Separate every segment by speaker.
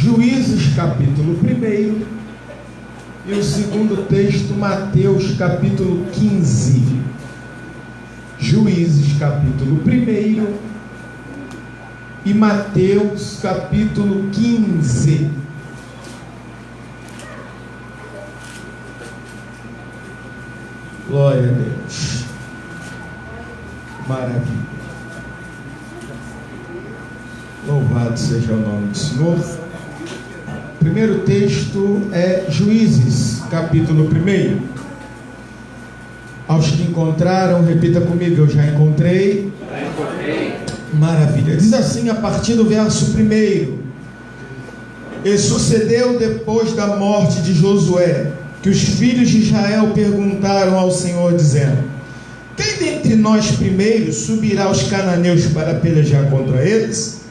Speaker 1: Juízes capítulo 1 e o segundo texto, Mateus capítulo 15. Juízes capítulo 1 e Mateus capítulo 15. Glória a Deus. Maravilha. Louvado seja o nome do Senhor. O primeiro texto é Juízes, capítulo 1. Aos que encontraram, repita comigo: eu já encontrei. Maravilha. Diz assim a partir do verso 1: E sucedeu depois da morte de Josué, que os filhos de Israel perguntaram ao Senhor, dizendo: quem dentre nós primeiro subirá aos cananeus para pelejar contra eles?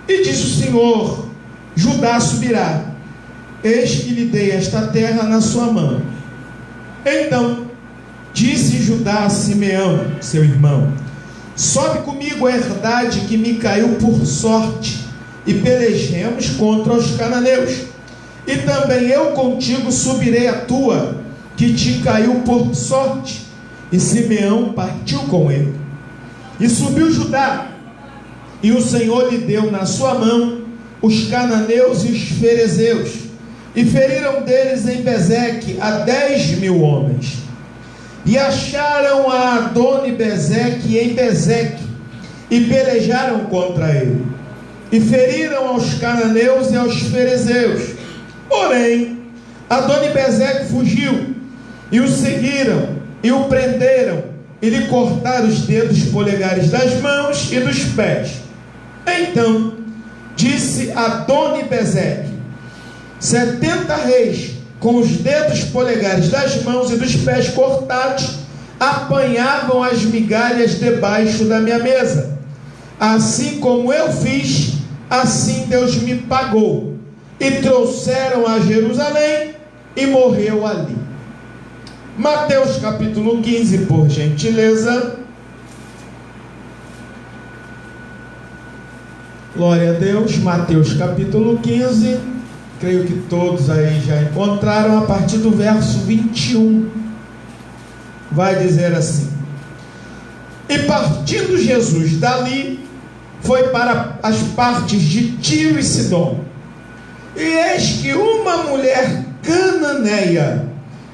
Speaker 1: E disse o Senhor: Judá subirá, eis que lhe dei esta terra na sua mão. Então disse Judá a Simeão, seu irmão: sobe comigo a herdade que me caiu por sorte, e pelejemos contra os cananeus. E também eu contigo subirei a tua, que te caiu por sorte. E Simeão partiu com ele. E subiu Judá, e o Senhor lhe deu na sua mão os cananeus e os ferezeus, e feriram deles em Bezeque a 10.000 homens. E acharam a Adoni-Bezeque em Bezeque, e pelejaram contra ele, e feriram aos cananeus e aos ferezeus. Porém, Adoni-Bezeque fugiu, e o seguiram, e o prenderam, e lhe cortaram os dedos polegares das mãos e dos pés. Então disse Adoni-Bezeque: 70 reis, com os dedos polegares das mãos e dos pés cortados, apanhavam as migalhas debaixo da minha mesa. Assim como eu fiz, assim Deus me pagou. E trouxeram a Jerusalém, e morreu ali. Mateus capítulo 15, por gentileza. Glória a Deus. Mateus capítulo 15. Creio que todos aí já encontraram. A partir do verso 21 vai dizer assim: e partindo Jesus dali, foi para as partes de Tiro e Sidom. E eis que uma mulher cananeia,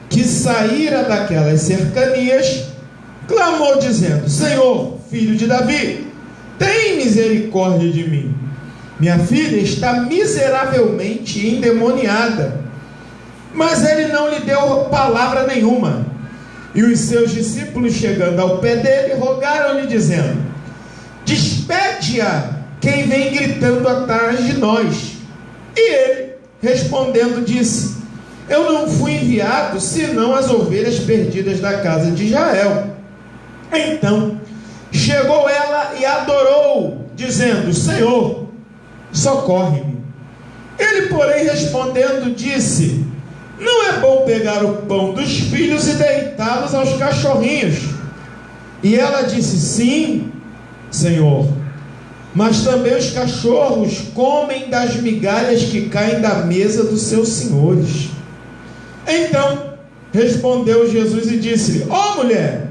Speaker 1: que saíra daquelas cercanias, clamou dizendo: Senhor, filho de Davi, tem misericórdia de mim. Minha filha está miseravelmente endemoniada. Mas ele não lhe deu palavra nenhuma. E os seus discípulos, chegando ao pé dele, rogaram-lhe dizendo: despede-a, quem vem gritando atrás de nós. E ele, respondendo, disse: eu não fui enviado senão as ovelhas perdidas da casa de Israel. Então chegou ela e adorou, dizendo: Senhor, socorre-me. Ele, porém, respondendo, disse: não é bom pegar o pão dos filhos e deitá-los aos cachorrinhos. E ela disse: sim, Senhor, mas também os cachorros comem das migalhas que caem da mesa dos seus senhores. Então respondeu Jesus e disse-lhe: ó mulher,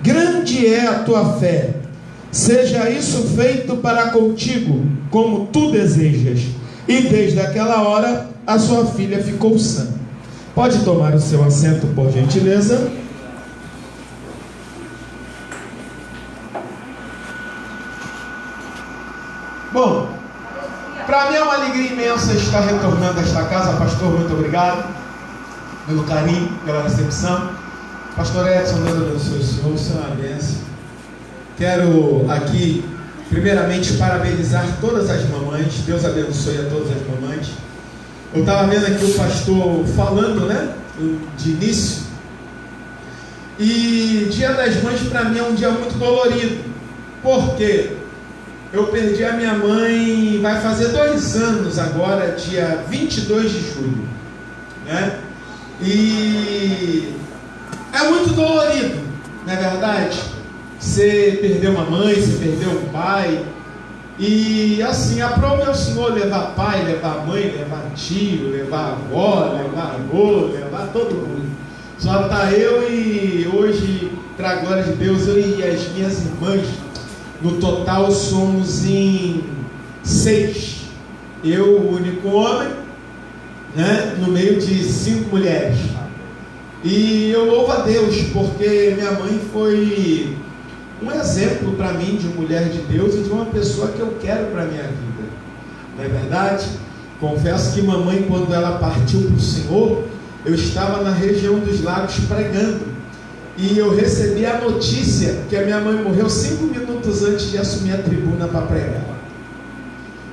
Speaker 1: grande é a tua fé, seja isso feito para contigo como tu desejas. E desde aquela hora a sua filha ficou sã. Pode tomar o seu assento, por gentileza. Bom, para mim é uma alegria imensa estar retornando a esta casa. Pastor, muito obrigado pelo carinho, pela recepção. Pastor Edson, Deus abençoe o senhor, isso é uma bênção. Quero aqui, primeiramente, parabenizar todas as mamães. Deus abençoe a todas as mamães. Eu estava vendo aqui o pastor falando, né, de início. E Dia das Mães para mim é um dia muito dolorido. Por quê? Eu perdi a minha mãe, vai fazer 2 anos agora, dia 22 de julho, né? E é muito dolorido, não é verdade? Você perdeu uma mãe, você perdeu um pai, E assim, aprove ao Senhor levar pai, levar mãe, levar tio, levar avó, levar avô, levar todo mundo. Só está eu e hoje, para a glória de Deus, eu e as minhas irmãs, no total somos em 6. Eu, o único homem, né, no meio de 5 mulheres. E eu louvo a Deus, porque minha mãe foi um exemplo para mim de mulher de Deus e de uma pessoa que eu quero para a minha vida. Não é verdade? Confesso que mamãe, quando ela partiu para o Senhor, eu estava na região dos Lagos pregando. E eu recebi a notícia que a minha mãe morreu 5 minutos antes de assumir a tribuna para pregar.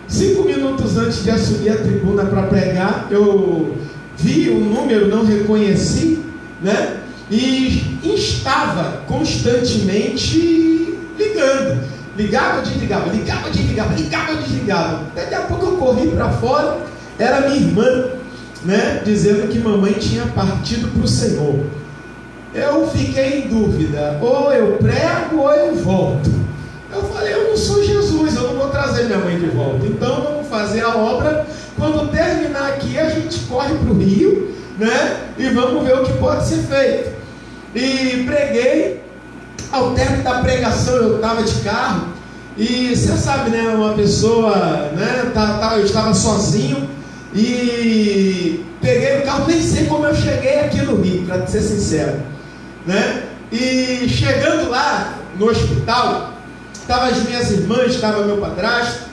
Speaker 1: 5 minutos antes de assumir a tribuna para pregar, eu vi o número, não reconheci, né? E estava constantemente ligando. Ligava, desligava, ligava, desligava, ligava, desligava. Daqui a pouco eu corri para fora, era minha irmã, né? Dizendo que mamãe tinha partido para o Senhor. Eu fiquei em dúvida, ou eu prego ou eu volto. Eu falei, eu não sou Jesus, eu não vou trazer minha mãe de volta. Então vamos fazer a obra. Quando terminar aqui, a gente corre para o Rio, né? E vamos ver o que pode ser feito. E preguei. Ao término da pregação, eu estava de carro. E você sabe, né? Uma pessoa, né? Eu estava sozinho. E peguei o carro, nem sei como eu cheguei aqui no Rio, para ser sincero, né? E chegando lá no hospital, estavam as minhas irmãs, estava meu padrasto,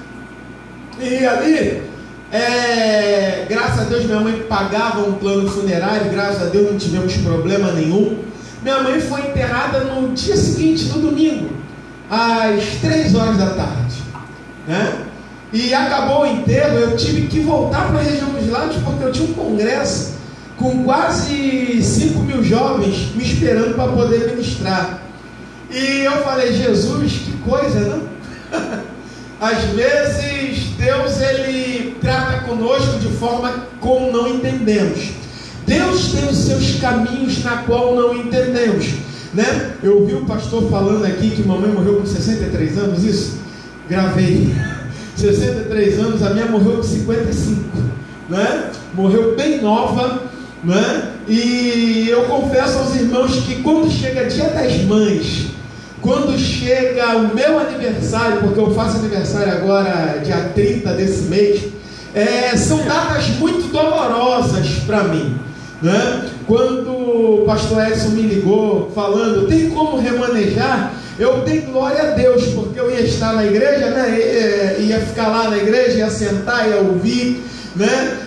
Speaker 1: e ali, graças a Deus, minha mãe pagava um plano funerário, graças a Deus não tivemos problema nenhum. Minha mãe foi enterrada no dia seguinte, no domingo, às 3 horas da tarde, né? E acabou o enterro, eu tive que voltar para a região dos Lagos, porque eu tinha um congresso com quase 5 mil jovens me esperando para poder ministrar. E eu falei, Jesus, que coisa, não? Às vezes Deus, ele trata conosco de forma como não entendemos. Deus tem os seus caminhos na qual não entendemos, né? Eu vi o pastor falando aqui que mamãe morreu com 63 anos, isso? Gravei. 63 anos, a minha morreu com 55, né? Morreu bem nova, né? E eu confesso aos irmãos que quando chega dia das mães, quando chega o meu aniversário, porque eu faço aniversário agora dia 30 desse mês, são datas muito dolorosas para mim, né? Quando o pastor Edson me ligou falando, tem como remanejar? Eu dei glória a Deus, porque eu ia estar na igreja, né? Ia ficar lá na igreja, ia sentar, ia ouvir, né?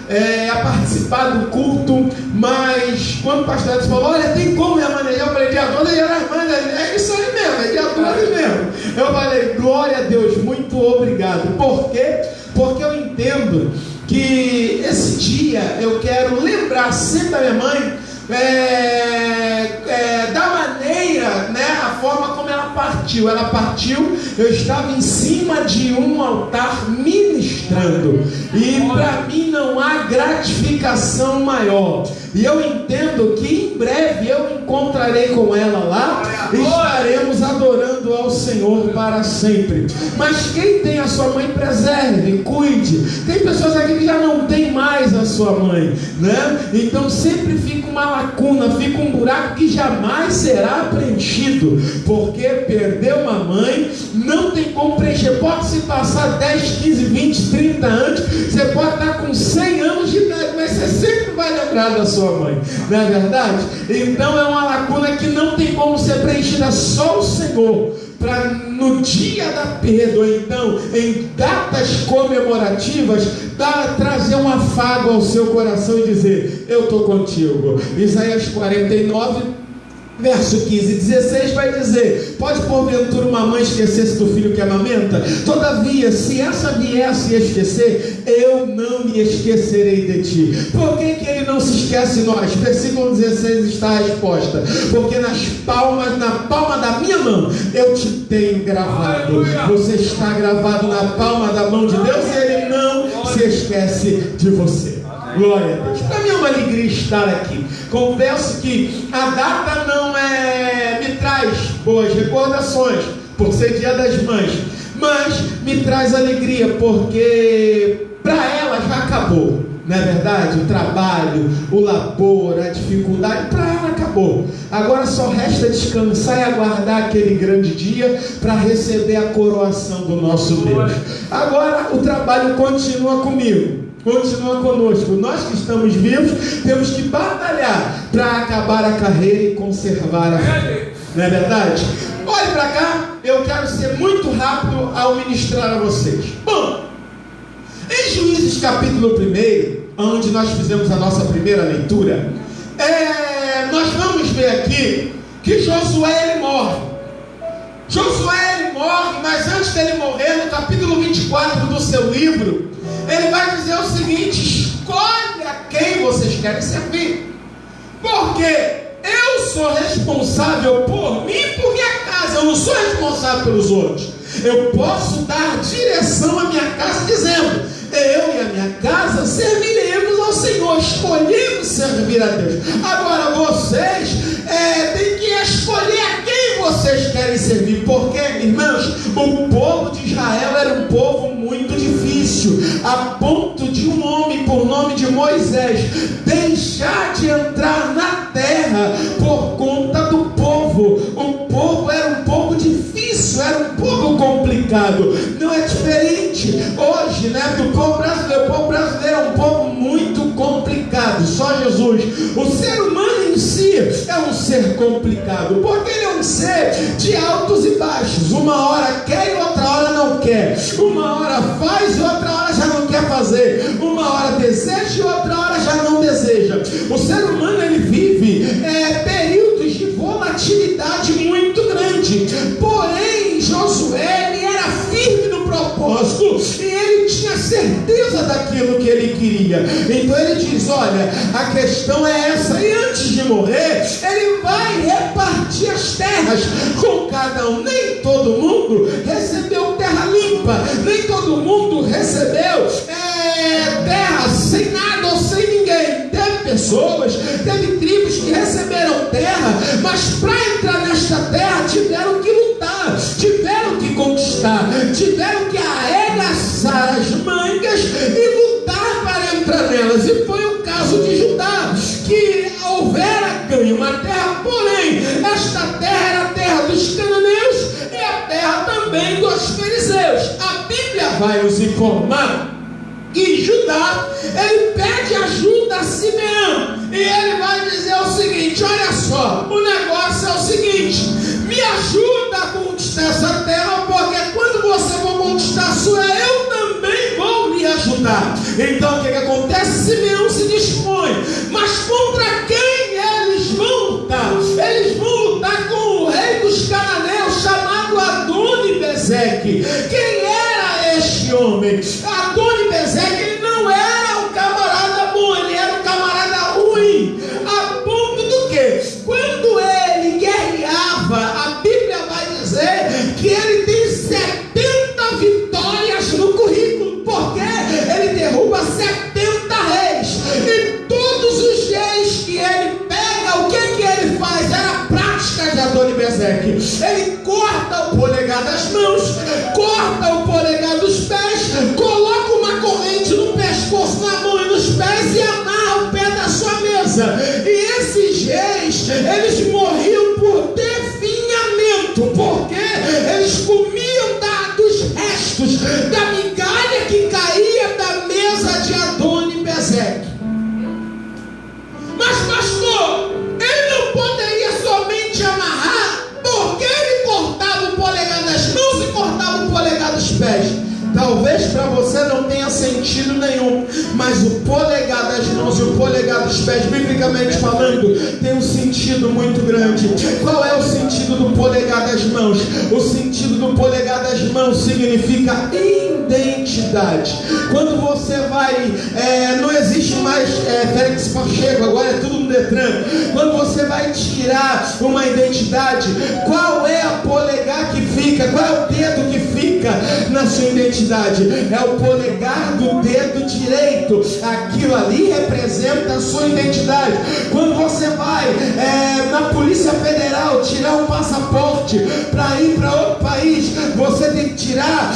Speaker 1: Ia participar do culto. Mas quando o pastor Edson falou, olha, tem como remanejar? Eu falei, dia 12 era as mães, é isso aí mesmo, é dia 12 mesmo. Eu falei, glória a Deus, muito obrigado. Por quê? Porque eu entendo que esse dia eu quero lembrar sempre da minha mãe, da maneira, né, a forma como ela partiu. Ela partiu, eu estava em cima de um altar ministrando, e para mim não há gratificação maior. E eu entendo que em breve eu encontrarei com ela lá e estaremos adorando ao Senhor para sempre. Mas quem tem a sua mãe, preserve, cuide. Tem pessoas aqui que já não tem mais a sua mãe, né? Então sempre fica uma lacuna, fica um buraco que jamais será preenchido, porque perder uma mãe não tem como preencher. Pode se passar 10, 15, 20, 30 anos, você pode estar com 100 anos de idade, mas você sempre vai lembrar da sua mãe, não é verdade? Então é uma lacuna que não tem como ser preenchida, só o Senhor, para no dia da perda, ou então em datas comemorativas, trazer um afago ao seu coração e dizer, eu estou contigo. Isaías 49, verso 15 e 16 vai dizer, pode porventura uma mãe esquecer-se do filho que amamenta? Todavia, se essa viesse a esquecer, eu não me esquecerei de ti. Por que ele não se esquece de nós? Versículo 16 está a resposta, porque na palma da minha mão eu te tenho gravado. Aleluia. Você está gravado na palma da mão de Deus e ele não se esquece de você. Glória a Deus. Para mim é uma alegria estar aqui. Confesso que a data não me traz boas recordações, por ser dia das mães, mas me traz alegria, porque para ela já acabou, não é verdade? O trabalho, o labor, a dificuldade, para ela acabou. Agora só resta descansar e aguardar aquele grande dia para receber a coroação do nosso Deus. Agora o trabalho continua comigo, continua conosco. Nós que estamos vivos temos que batalhar para acabar a carreira e conservar a fé, não é verdade? Olhe para cá, eu quero ser muito rápido ao ministrar a vocês. Bom, em Juízes capítulo 1, onde nós fizemos a nossa primeira leitura, nós vamos ver aqui que Josué ele morre. Josué ele morre, mas antes dele morrer, no capítulo 24 do seu livro, ele vai dizer o seguinte: escolhe a quem vocês querem servir, porque eu sou responsável por mim e por minha casa, eu não sou responsável pelos outros. Eu posso dar direção à minha casa dizendo: eu e a minha casa serviremos ao Senhor, escolhemos servir a Deus. Agora vocês têm que escolher a quem vocês querem servir, porque, irmãos, o povo de Israel era um povo muito difícil, a ponto de um homem por nome de Moisés deixar de entrar na terra por conta do povo. O povo era um povo difícil, era um povo complicado. Não é diferente hoje, né, do povo brasileiro. O povo brasileiro é um povo muito complicado. Só Jesus. O ser humano em si é um ser complicado, porque ele é um ser de altos e baixos. Uma hora quer e outra hora não quer. Uma hora faz e outra hora já não quer fazer. Uma hora deseja e outra hora já não deseja. O ser humano ele vive períodos de volatilidade muito grande. Porém, Josué ele era firme no propósito e ele tinha certeza daquilo que ele queria. Então ele diz: olha, a questão é essa. E antes de morrer, ele vai repartir as terras com cada um. Nem todo mundo recebeu terra limpa, nem todo mundo recebeu terra sem nada ou sem ninguém. Teve pessoas, teve tribos que receberam terra, mas para entrar nesta terra tiveram que lutar, tiveram que conquistar, tiveram que arregaçar as mangas e lutar para entrar nelas. E foi o caso de Judá, que houvera ganho uma terra, porém esta terra era a terra dos cananeus e a terra também dos fariseus. A Bíblia vai nos informar que Judá, ele pede ajuda a Simeão, e ele vai dizer o seguinte: olha só, o negócio é o seguinte, me ajuda a conquistar essa terra, porque quando você for conquistar a sua, eu também vou lhe ajudar. Então o que acontece? Simeão se dispõe, mas contra quem eles vão lutar? Eles vão lutar com o rei dos cananeus, chamado Adoni-Bezeque. Quem era este homem? Adoni-Bezeque, ele não era um camarada bom, ele era um camarada ruim, a ponto do que, quando ele guerreava, a Bíblia vai dizer que ele tem 70 vitórias no currículo, porque ele derruba 70 reis, e todos os reis que ele pega, o que ele faz? Era a prática de Adoni-Bezeque. Ele corta o polegar das mãos, corta o polegar dos pés, coloca uma corrente no pescoço, na mão e nos pés e amarra o pé da sua mesa. E esses reis, eles morriam por definhamento, porque eles comiam dos restos da migalha que caía da mesa de Adoni-Bezeque. Mas pastor, ele não poderia somente amarrar, porque ele cortava o polegar das mãos e cortava o polegar dos pés. Talvez para você não tenha sentido nenhum, mas o polegar das mãos e o polegar dos pés, biblicamente falando, tem um sentido muito grande. Qual é o sentido do polegar das mãos? O sentido do polegar das mãos significa identidade. Quando você vai, não existe mais Félix Pacheco, agora é tudo no Detran. Quando você vai tirar uma identidade, qual é a polegar que fica? Qual é o dedo que fica na sua identidade? É o polegar do dedo direito. jeito, aquilo ali representa a sua identidade. Quando você vai na Polícia Federal tirar um passaporte para ir para outro país, você tem que tirar,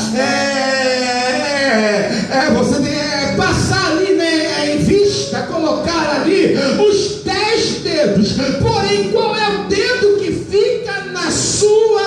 Speaker 1: você tem que passar ali, né, em vista, colocar ali os 10 dedos. Porém, qual é o dedo que fica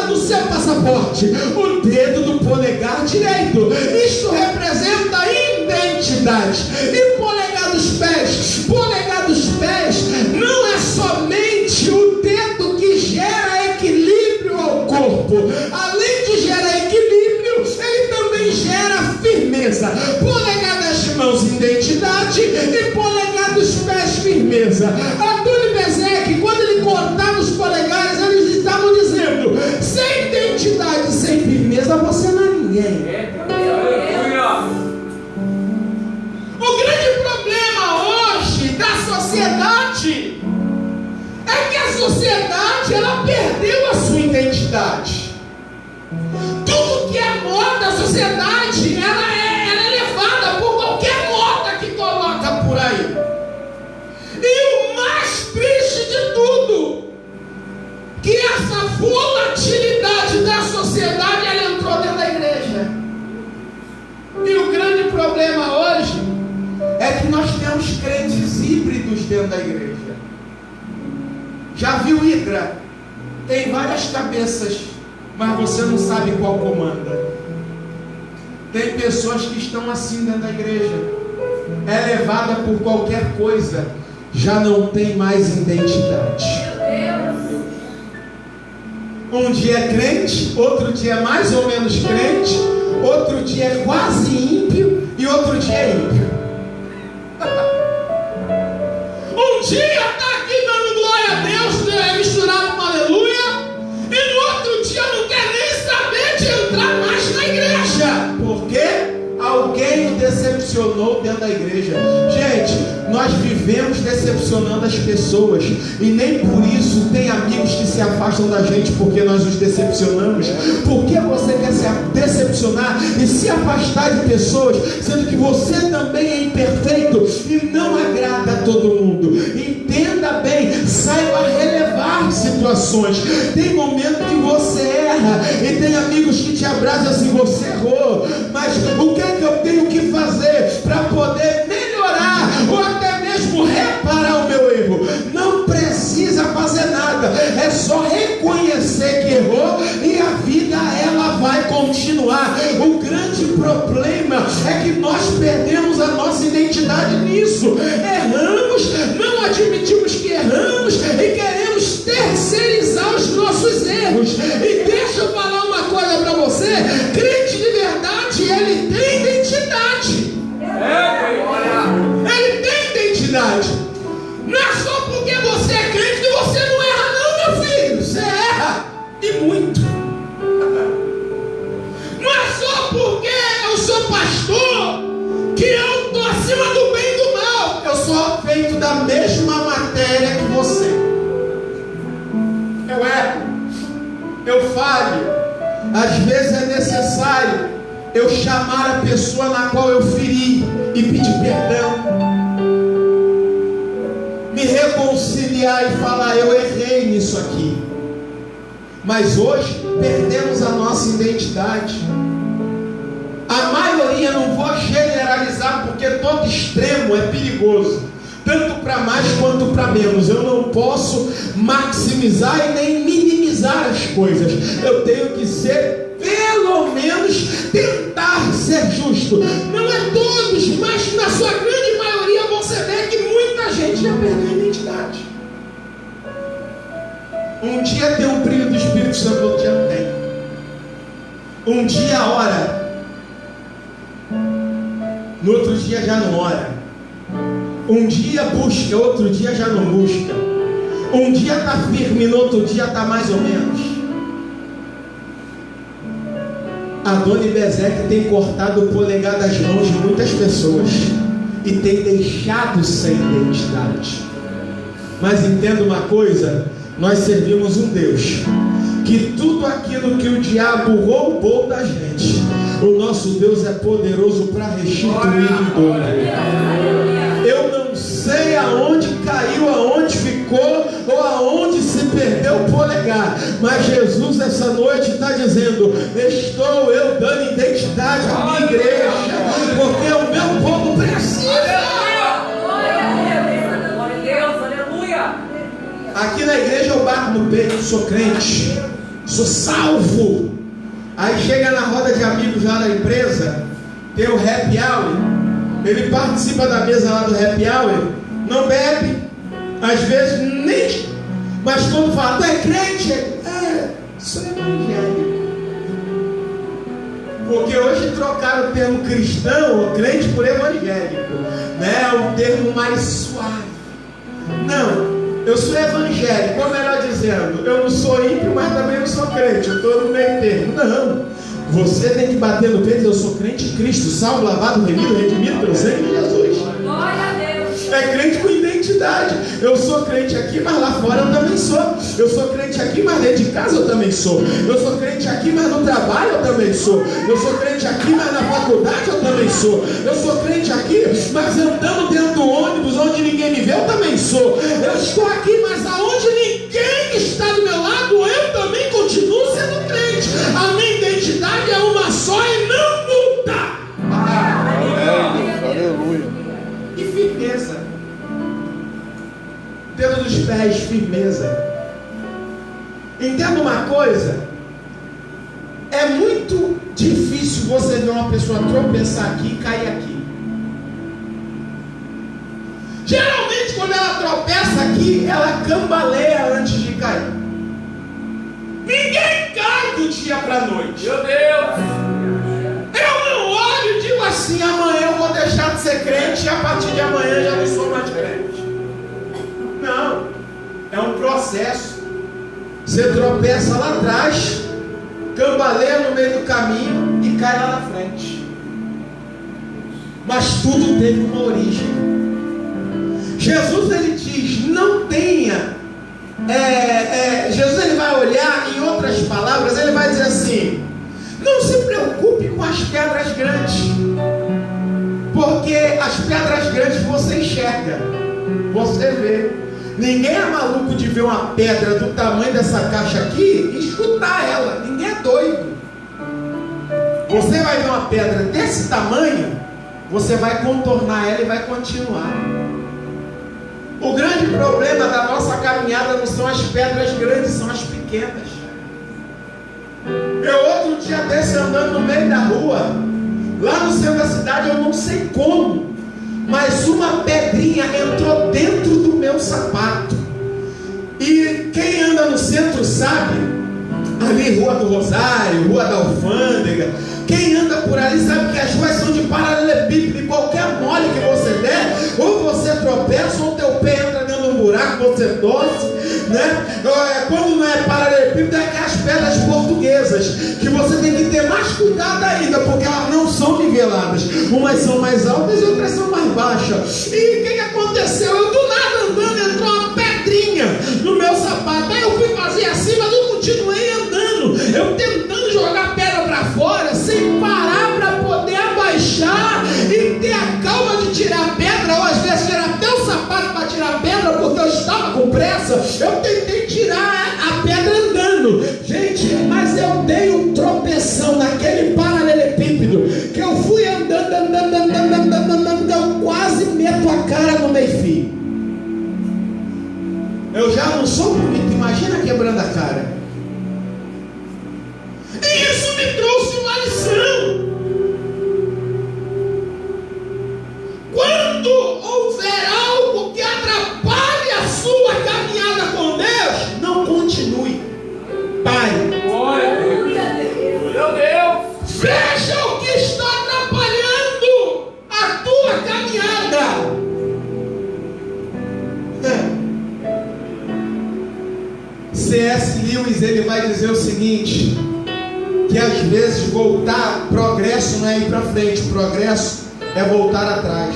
Speaker 1: no seu passaporte? O dedo do polegar direito. Isto representa identidade. E polegar dos pés? Polegar dos pés não é somente o dedo que gera equilíbrio ao corpo. Além de gerar equilíbrio, ele também gera firmeza. Polegar das mãos, identidade, e polegar dos pés, firmeza. Adônio Bezek, quando ele cortava os polegares, eles estavam dizendo: sem identidade, sem firmeza, você não é ninguém. O grande problema hoje da sociedade é que a sociedade, ela perdeu a sua identidade. Tudo que é moda, a sociedade, ela é levada por qualquer moda que coloca por aí. E o mais triste de tudo, que essa volatilidade da sociedade, ela entrou dentro da igreja. E o grande problema hoje é que nós temos crentes híbridos dentro da igreja. Já viu hidra? Tem várias cabeças, mas você não sabe qual comanda. Tem pessoas que estão assim dentro da igreja, é levada por qualquer coisa, já não tem mais identidade. Um dia é crente, outro dia é mais ou menos crente, outro dia é quase ímpio e outro dia é ímpio. Um dia está aqui dando glória a Deus, misturado com aleluia, e no outro dia não quer nem saber de entrar mais na igreja. Por quê? Alguém o decepcionou dentro da igreja. Gente, nós vivemos decepcionando as pessoas, e nem por isso tem amigos que se afastam da gente porque nós os decepcionamos. Por que você quer se decepcionar e se afastar de pessoas, sendo que você também é imperfeito e não agrada a todo mundo? Entenda bem, saiba relevar situações. Tem momento que você erra e tem amigos que te abraçam assim: você errou, mas o que é que eu tenho que fazer para poder melhorar ou até mesmo reparar o meu erro? Não precisa fazer nada, é só reconhecer que errou e a vida, ela vai continuar. O grande problema é que nós perdemos a nossa identidade nisso. Erramos, não admitimos que erramos e queremos terceirizar os nossos erros. E deixa eu falar uma coisa para você: crente de verdade, ele tem identidade. Ele tem identidade. Não é só porque você é crente que você não erra, não, meu filho. Você erra, e muito. Não é só porque eu sou pastor que eu estou acima do bem e do mal. Eu sou feito da mesma matéria que você. Eu erro, eu falho. Às vezes é necessário eu chamar a pessoa na qual eu feri e pedir perdão, me reconciliar e falar: eu errei nisso aqui. Mas hoje perdemos a nossa identidade. A maioria, não vou generalizar, porque todo extremo é perigoso, tanto para mais quanto para menos. Eu não posso maximizar e nem minimizar as coisas. Eu tenho que ser, pelo menos, tentar ser justo. Não é todos, mas na sua grande maioria você vê que muita gente já perdeu a identidade. Um dia tem um brilho do Espírito Santo, outro dia não tem. Um dia ora, no outro dia já não ora. Um dia busca, outro dia já não busca. Um dia está firme, no outro dia está mais ou menos. Adônio Bezek tem cortado o polegar das mãos de muitas pessoas e tem deixado sem identidade. Mas entenda uma coisa: nós servimos um Deus que tudo aquilo que o diabo roubou da gente, o nosso Deus é poderoso para restituir em dobro. Mas Jesus essa noite está dizendo: estou eu dando identidade à minha igreja, porque o meu povo precisa. Aqui na igreja eu bato no peito, sou crente, sou salvo. Aí chega na roda de amigos lá da empresa, tem o happy hour, ele participa da mesa lá do happy hour, não bebe, às vezes nem, mas quando fala: tu é crente? Sou evangélico. Porque hoje trocaram o termo cristão ou crente por evangélico, né? Um termo mais suave. Não, eu sou evangélico, ou melhor dizendo, eu não sou ímpio, mas também não sou crente, eu estou no meio termo. Não, você tem que bater no peito: eu sou crente em Cristo, salvo, lavado, remido, redimido pelo sangue de Jesus.
Speaker 2: Glória a Deus.
Speaker 1: É crente com identidade. Eu sou crente aqui, mas lá fora eu também sou. Eu sou crente aqui, mas dentro de casa eu também sou. Eu sou crente aqui, mas no trabalho eu também sou. Eu sou crente aqui, mas na faculdade eu também sou. Eu sou crente aqui, mas andando dentro do ônibus onde ninguém me vê, eu também sou. Eu estou aqui, mas aonde ninguém está do meu lado, eu também continuo sendo crente. A minha identidade é uma só e não muda.
Speaker 3: Aleluia.
Speaker 1: E firmeza. Dedo dos pés, firmeza. Entenda uma coisa: é muito difícil você ver uma pessoa tropeçar aqui e cair aqui. Geralmente quando ela tropeça aqui, ela cambaleia antes de cair. Ninguém cai do dia para a noite.
Speaker 2: Meu Deus.
Speaker 1: Eu não olho e digo assim: amanhã eu vou deixar de ser crente e a partir de amanhã já não sou mais crente. Não, é um processo. Você tropeça lá atrás, cambaleia no meio do caminho e cai lá na frente. Mas tudo teve uma origem. Jesus, ele diz: não tenha. Jesus, ele vai olhar, em outras palavras, ele vai dizer assim: não se preocupe com as pedras grandes, porque as pedras grandes você enxerga, você vê. Ninguém é maluco de ver uma pedra do tamanho dessa caixa aqui e escutar ela. Ninguém é doido. Você vai ver uma pedra desse tamanho, você vai contornar ela e vai continuar. O grande problema da nossa caminhada não são as pedras grandes, são as pequenas. Eu outro dia desse andando no meio da rua, lá no centro da cidade, eu não sei como, mas uma pedrinha entrou dentro do meu sapato. E quem anda no centro sabe, ali Rua do Rosário, Rua da Alfândega, quem anda por ali sabe que as ruas são de paralelepípedo, e qualquer mole que você der, ou você tropeça, ou teu pé entra dentro de um buraco, você torce, né? Quando não é paralelepípedo, é aquelas pedras portuguesas, que você tem que ter mais cuidado ainda, porque elas não são niveladas. Umas são mais altas e outras são mais baixas. E o que aconteceu? Eu do nada andando, entrou uma pedrinha no meu sapato. Aí eu fui fazer assim, mas eu continuei andando. Eu tentando jogar a pedra para fora, sem parar para poder abaixar e ter a calma de tirar a pedra, ou às vezes tirar até o sapato para tirar a pedra, porque eu estava com pressa. Eu tentei tirar a pedra andando, gente, mas eu dei um tropeção naquele paralelepípedo, que eu fui andando, eu quase meto a cara no meio-fio. Eu já não sou bonito, imagina quebrando a cara. E isso me trouxe uma lição. Quando houver algo que atrapalhe a sua caminhada com Deus, não continue. Pare.
Speaker 2: Glória a Deus. Meu Deus.
Speaker 1: Veja o que está atrapalhando a tua caminhada. C.S. Lewis, ele vai dizer o seguinte: que às vezes voltar, progresso não é ir para frente, progresso é voltar atrás.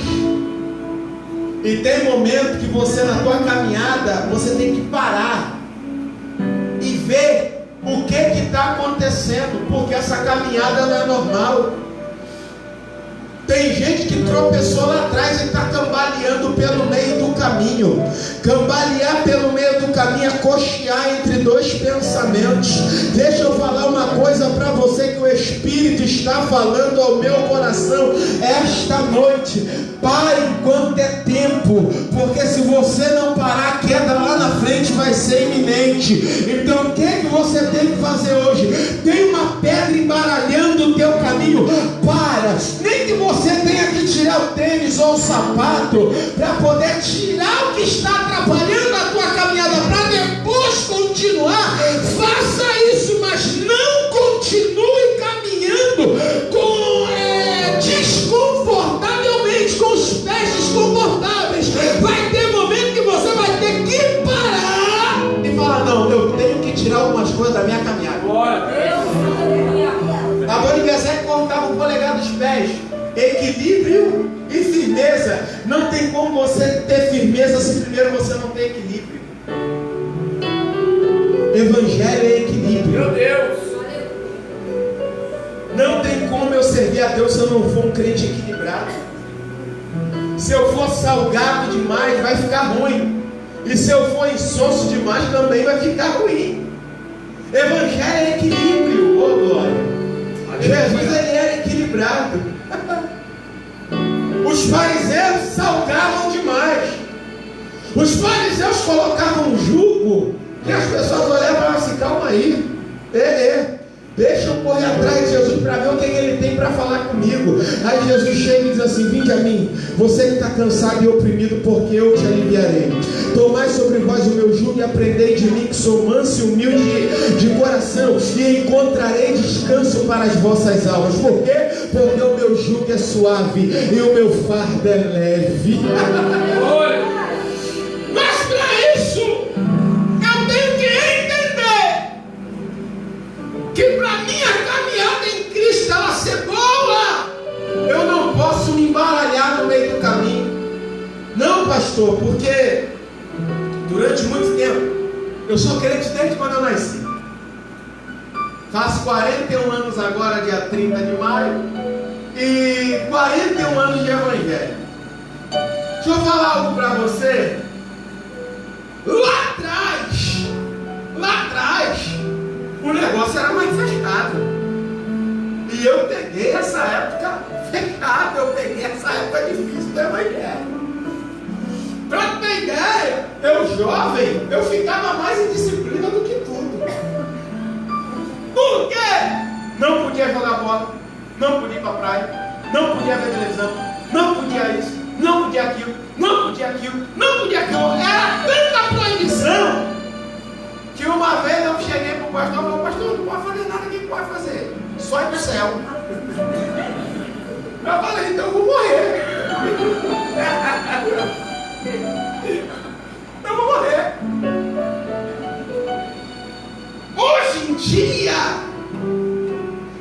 Speaker 1: E tem momento que você, na tua caminhada, você tem que parar e ver o que está acontecendo, porque essa caminhada não é normal. Tem gente que tropeçou lá atrás e está cambaleando pelo meio do caminho. Cambalear pelo meio do caminho é cochear entre dois pensamentos. Deixa eu falar uma coisa para você que o Espírito está falando ao meu coração esta noite. Pare enquanto é tempo, porque se você não parar, a queda lá na frente vai ser iminente. Então o que você tem que fazer hoje? Tem uma pedra embaralhando o teu caminho, para. Nem que você tenha que tirar o tênis ou o sapato para poder tirar o que está atrapalhando a tua caminhada, para depois continuar. Faça isso, mas não continue caminhando desconfortavelmente, com os pés desconfortáveis. Vai ter momento que você vai ter que parar e falar: não, eu tenho que tirar algumas coisas da minha caminhada. A Bonivesec cortava o polegar dos pés. Equilíbrio e firmeza. Não tem como você ter firmeza se primeiro você não tem equilíbrio. Evangelho é equilíbrio.
Speaker 2: Meu Deus.
Speaker 1: Não tem como eu servir a Deus se eu não for um crente equilibrado. Se eu for salgado demais, vai ficar ruim. E se eu for insonso demais, também vai ficar ruim. Evangelho é equilíbrio. Oh glória. Jesus, ele era equilibrado. Os fariseus salgavam demais. Os fariseus colocavam um jugo que as pessoas olhavam e falavam assim: calma aí, deixa eu correr atrás de Jesus para ver o que ele tem para falar comigo. Aí Jesus chega e diz assim: vinde a mim, você que está cansado e oprimido, porque eu te aliviarei. Tomai sobre vós o meu jugo e aprendei de mim, que sou manso e humilde de coração, e encontrarei descanso para as vossas almas. Por quê? Porque o meu jugo é suave e o meu fardo é leve. Mas para isso eu tenho que entender que para minha caminhada em Cristo ela ser boa, eu não posso me embaralhar no meio do caminho. Não, pastor, porque durante muito tempo, eu sou crente desde quando eu nasci. Faço 41 anos agora, dia 30 de maio, e 41 anos de evangelho. Deixa eu falar algo para você. Lá atrás, o negócio era manifestado. E eu peguei essa época fechada, eu peguei essa época difícil do evangelho. Para ter ideia, eu jovem, eu ficava mais indisciplina do que tudo. Por quê? Não podia jogar bola, não podia ir para a praia, não podia ver televisão, não podia isso, não podia aquilo, não podia aquilo, não podia aquilo. Era tanta proibição que uma vez eu cheguei para o pastor e falei: pastor, não pode fazer nada, quem pode fazer? Só ir para o céu. Eu falei: então eu vou morrer. Eu vou morrer. Hoje em dia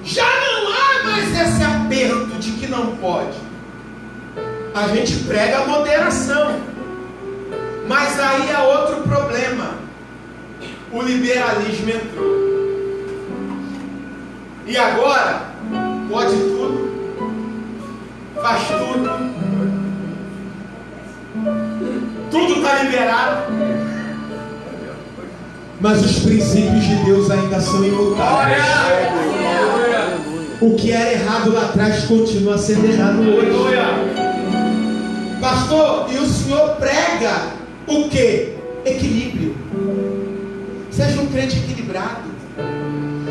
Speaker 1: já não há mais esse aperto de que não pode. A gente prega a moderação, mas aí é outro problema. O liberalismo entrou. E agora pode tudo, faz tudo, tudo está liberado, mas os princípios de Deus ainda são imutáveis. O que era errado lá atrás continua sendo errado hoje. Pastor, e o senhor prega o quê? Equilíbrio. Seja um crente equilibrado.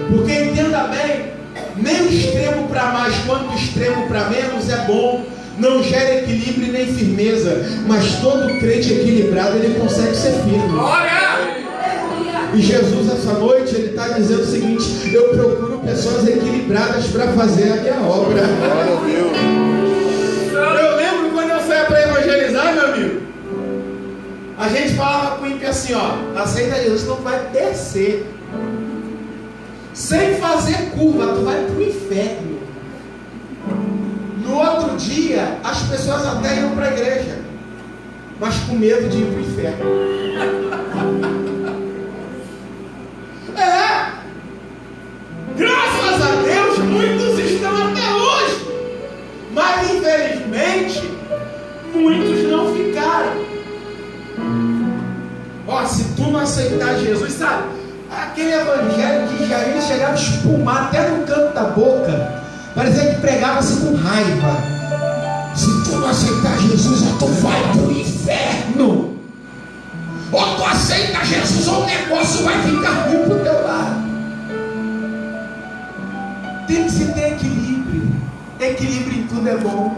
Speaker 1: Porque entenda bem, nem o extremo para mais quanto o extremo para menos é bom. Não gera equilíbrio nem firmeza. Mas todo crente equilibrado, ele consegue ser firme. E Jesus essa noite, ele está dizendo o seguinte: eu procuro pessoas equilibradas para fazer a minha obra. Eu lembro quando eu saía para evangelizar, meu amigo, a gente falava com o ímpio assim: ó, aceita Jesus, não vai descer sem fazer curva, tu vai para o inferno. No outro dia, as pessoas até iam para a igreja, mas com medo de ir para o inferno. Graças a Deus, muitos estão até hoje, mas infelizmente, muitos não ficaram. Ó, se tu não
Speaker 3: aceitar Jesus, sabe? Aquele evangelho que já ia chegar a espumar até no canto da boca. Parecia que pregava-se com raiva. Se tu não aceitar Jesus, ou tu vai pro inferno. Ou tu aceita Jesus, ou o negócio vai ficar ruim pro teu lado. Tem que se ter equilíbrio. Equilíbrio em tudo é bom.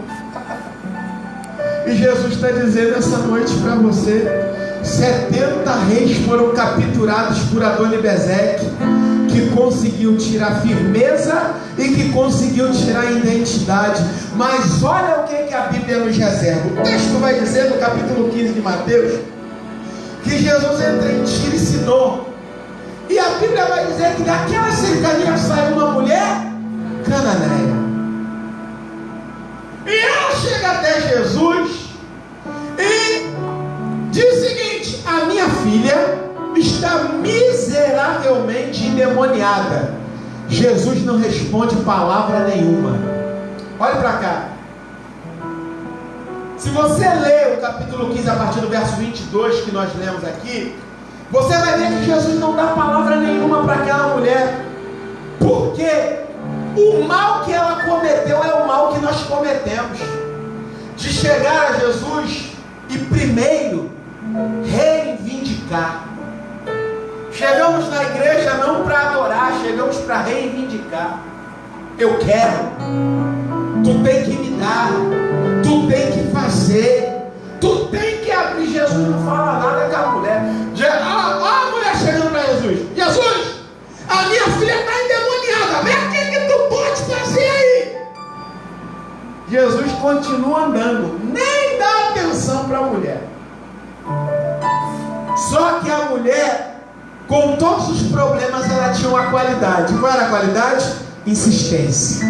Speaker 3: E Jesus está dizendo essa noite para você: 70 reis foram capturados por Adoni-Bezeque, que conseguiu tirar firmeza e que conseguiu tirar identidade. Mas olha o que a Bíblia nos reserva. O texto vai dizer no capítulo 15 de Mateus que Jesus entra em Tiro e Sidom, e a Bíblia vai dizer que daquela cercania saiu uma mulher cananeia. E ela chega até Jesus e diz o seguinte: a minha filha está miseravelmente endemoniada. Jesus não responde palavra nenhuma. Olha para cá. Se você ler o capítulo 15 a partir do verso 22 que nós lemos aqui, você vai ver que Jesus não dá palavra nenhuma para aquela mulher, porque o mal que ela cometeu é o mal que nós cometemos, de chegar a Jesus e primeiro reivindicar. Chegamos na igreja não para adorar, chegamos para reivindicar. Eu quero, tu tem que me dar, tu tem que fazer, tu tem que abrir. Jesus não fala nada com a mulher. A mulher chegando para Jesus: Jesus, a minha filha está endemoniada, vê o que tu pode fazer aí. Jesus continua andando, nem dá atenção para a mulher. Só que a mulher, com todos os problemas, ela tinha uma qualidade. Qual era a qualidade? Insistência.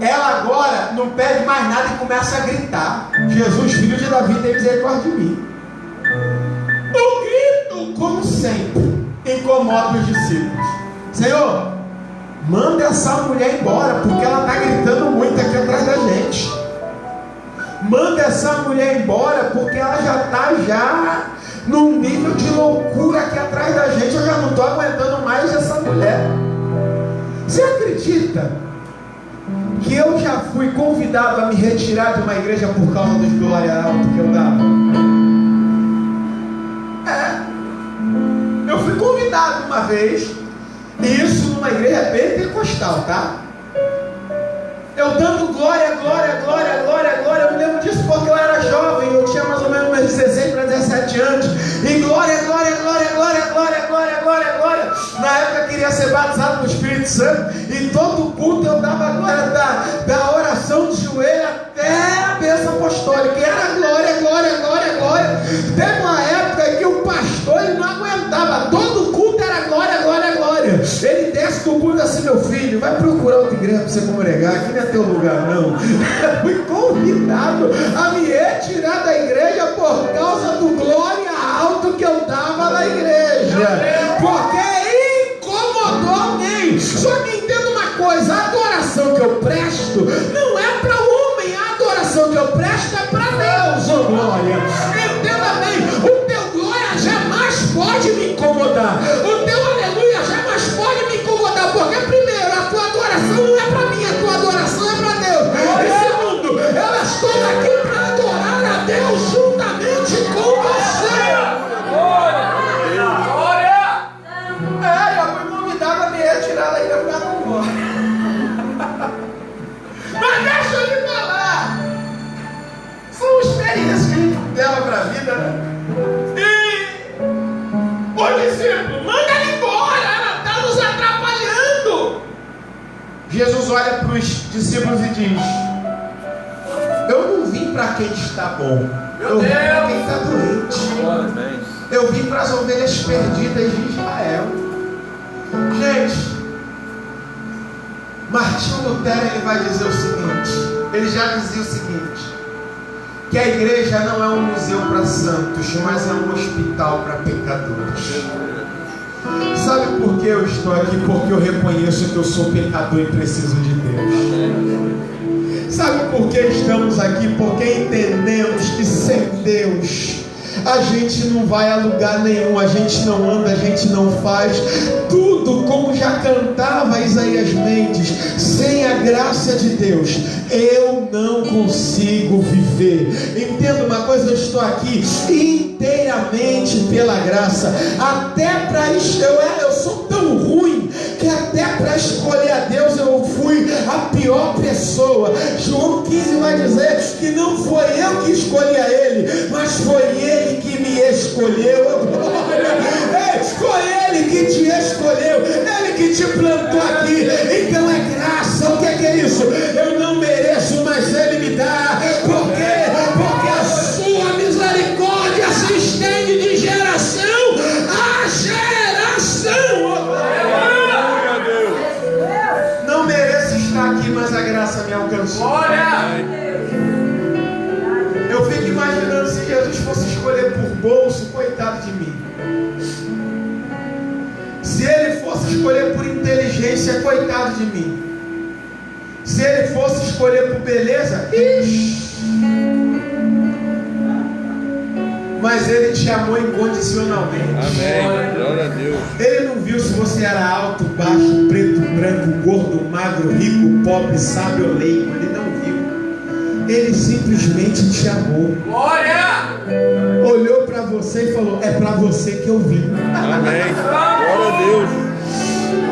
Speaker 3: Ela agora não pede mais nada e começa a gritar: Jesus, filho de Davi, tem misericórdia de mim. O grito, como sempre, incomoda os discípulos. Senhor, manda essa mulher embora, porque ela está gritando muito aqui atrás da gente. Manda essa mulher embora, porque ela já está num nível de loucura aqui atrás da gente. Eu já não estou aguentando mais essa mulher. Você acredita que eu já fui convidado a me retirar de uma igreja por causa dos glória alto que eu dava? Eu fui convidado uma vez, e isso numa igreja pentecostal, tá? Eu dando glória, glória, glória, glória, glória. Eu me lembro disso porque eu era jovem, eu tinha mais ou menos meus 16 para 17 anos. E glória, glória, glória, glória, glória, glória, glória, glória. Na época eu queria ser batizado no Espírito Santo, e todo culto eu dava glória da oração de joelho até a bênção apostólica. E era glória, glória, glória, glória. Teve uma época que o pastor ele não aguentava, todo culto era glória, glória, glória. Ele desce do culto assim: meu filho, vai procurar outra igreja para você congregar, aqui não é teu lugar não. Eu fui convidado a me retirar da igreja por causa do glória alto que eu dava na igreja, porque incomodou alguém. Só que entenda uma coisa: a adoração que eu presto não é para o homem, a adoração que eu presto é para Deus, oh glória. Entenda bem, o teu glória jamais pode me incomodar, o teu aleluia jamais pode me incomodar, porque primeiro, a tua adoração não é para mim, a tua adoração é para Deus. E segundo, eu estou aqui para adorar a Deus juntamente com você. Eu fui convidado a me retirar da igreja por causa do glória. Mas deixa eu lhe falar, são experiências que a gente leva para a vida, né? E o discípulo: manda ela embora, ela está nos atrapalhando. Jesus olha para os discípulos e diz: eu não vim para quem está bom, eu vim para quem está doente. Eu vim para as ovelhas perdidas de Israel. Gente, Martinho Lutero ele vai dizer o seguinte, ele já dizia o seguinte, que a igreja não é um museu para santos, mas é um hospital para pecadores. Sabe por que eu estou aqui? Porque eu reconheço que eu sou pecador e preciso de Deus. Sabe por que estamos aqui? Porque entendemos que sem Deus a gente não vai a lugar nenhum, a gente não anda, a gente não faz tudo como já cantava Isaías Mendes. Sem a graça de Deus eu não consigo viver. Entenda uma coisa, eu estou aqui inteiramente pela graça. Até para isso eu sou tão ruim que até para escolher a Deus eu fui a pior pessoa. João 15 vai dizer que não foi eu que escolhi a Ele, mas foi Ele que me escolheu. Foi Ele que te escolheu, Ele que te plantou aqui. Então é graça. O que é isso? Eu não mereço, mas Ele me dá. Por quê? Porque a sua misericórdia se estende de geração a geração. Não mereço estar aqui, mas a graça me alcançou. Eu fico imaginando se Jesus fosse escolher por bolso, coitado de mim. Se Ele fosse escolher por inteligência, coitado de mim. Se Ele fosse escolher por beleza, mas Ele te amou incondicionalmente.
Speaker 4: Amém. Glória a Deus.
Speaker 3: Ele não viu se você era alto, baixo, preto, branco, gordo, magro, rico, pobre, sábio ou leigo. Ele não viu. Ele simplesmente te amou.
Speaker 2: Glória!
Speaker 3: Olhou para você e falou: é para você que eu vim.
Speaker 4: Amém. Glória a Deus.